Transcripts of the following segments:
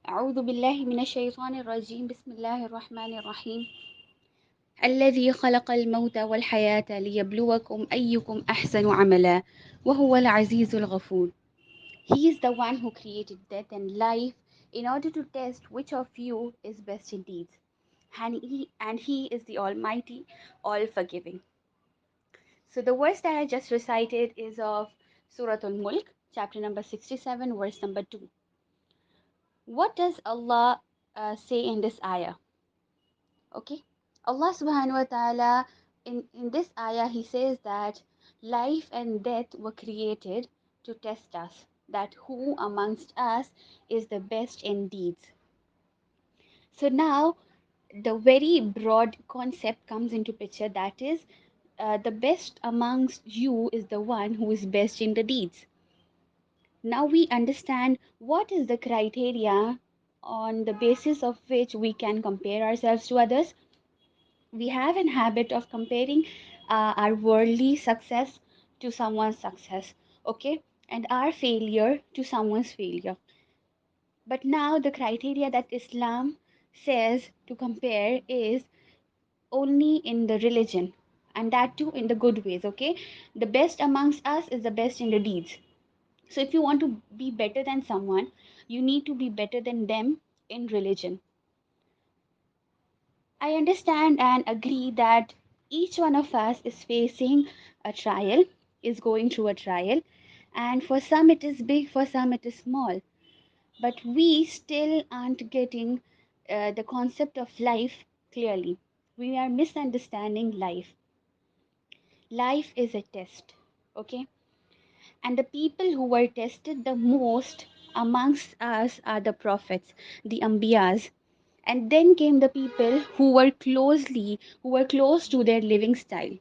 أعوذ بالله من الشيطان الرجيم بسم الله الرحمن الرحيم الذي خلق الموت والحياة ليبلوكم أيكم أحسن عملا وهو العزيز الغفور. He is the one who created death and life in order to test which of you is best in deeds. And he is the Almighty, all forgiving. So the verse that I just recited is of Surah Al-Mulk, chapter number 67, verse number 2. What does Allah say in this ayah? Okay, Allah subhanahu wa ta'ala in this ayah he says that life and death were created to test us, that who amongst us is the best in deeds. So now the very broad concept comes into picture, that is the best amongst you is the one who is best in the deeds. Now we understand what is the criteria on the basis of which we can compare ourselves to others. We have an habit of comparing our worldly success to someone's success, okay, and our failure to someone's failure. But now the criteria that Islam says to compare is only in the religion, and that too in the good ways. Okay, the best amongst us is the best in the deeds. So if you want to be better than someone, you need to be better than them in religion. I understand and agree that each one of us is facing a trial, is going through a trial, and for some it is big, for some it is small. But we still aren't getting the concept of life clearly. We are misunderstanding life. Life is a test, okay? And the people who were tested the most amongst us are the prophets, the Ambiyas. And then came the people who were close to their living style.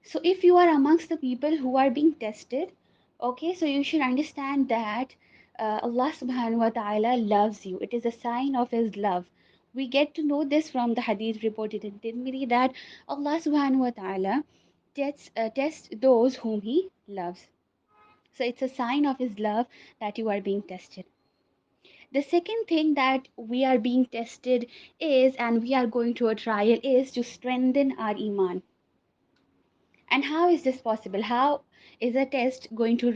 So if you are amongst the people who are being tested, okay, so you should understand that Allah subhanahu wa ta'ala loves you. It is a sign of his love. We get to know this from the hadith reported in Tirmidhi that Allah subhanahu wa ta'ala tests those whom he loves. So it's a sign of his love that you are being tested. The second thing that we are being tested is, and we are going to a trial, is to strengthen our iman. And how is this possible? How is a test going to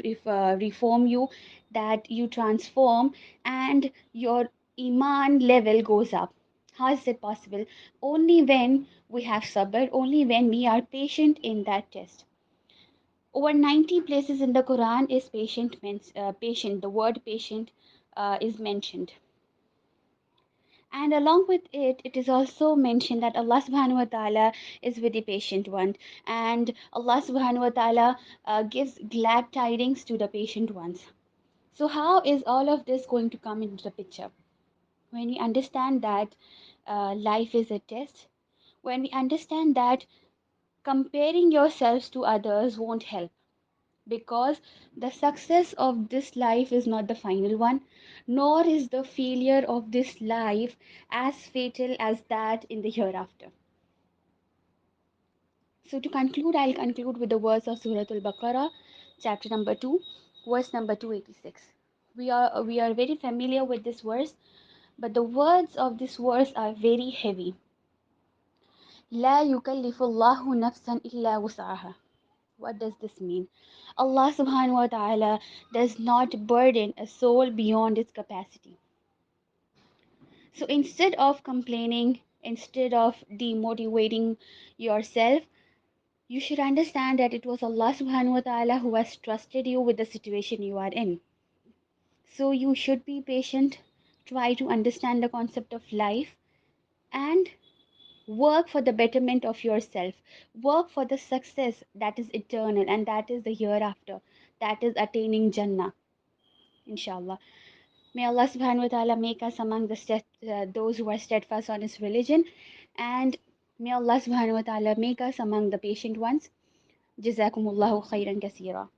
reform you, that you transform and your iman level goes up? How is it possible? Only when we have sabr, only when we are patient in that test. Over 90 places in the Quran is patient. The word patient is mentioned. And along with it, it is also mentioned that Allah subhanahu wa ta'ala is with the patient one. And Allah subhanahu wa ta'ala gives glad tidings to the patient ones. So how is all of this going to come into the picture? When we understand that life is a test, when we understand that comparing yourselves to others won't help, because the success of this life is not the final one, nor is the failure of this life as fatal as that in the hereafter. So, to conclude, I'll conclude with the words of Surah Al Baqarah, chapter number 2, verse number 286. We are very familiar with this verse, but the words of this verse are very heavy. لا يكلف الله نفسا إلا وسعها. What does this mean? Allah subhanahu wa ta'ala does not burden a soul beyond its capacity. So instead of complaining, instead of demotivating yourself, you should understand that it was Allah subhanahu wa ta'ala who has trusted you with the situation you are in. So you should be patient, try to understand the concept of life, and work for the betterment of yourself. Work for the success that is eternal and that is the hereafter, that is attaining Jannah, inshallah. May Allah subhanahu wa ta'ala make us among those who are steadfast on His religion, and may Allah subhanahu wa ta'ala make us among the patient ones. Jazakumullahu khairan kaseera.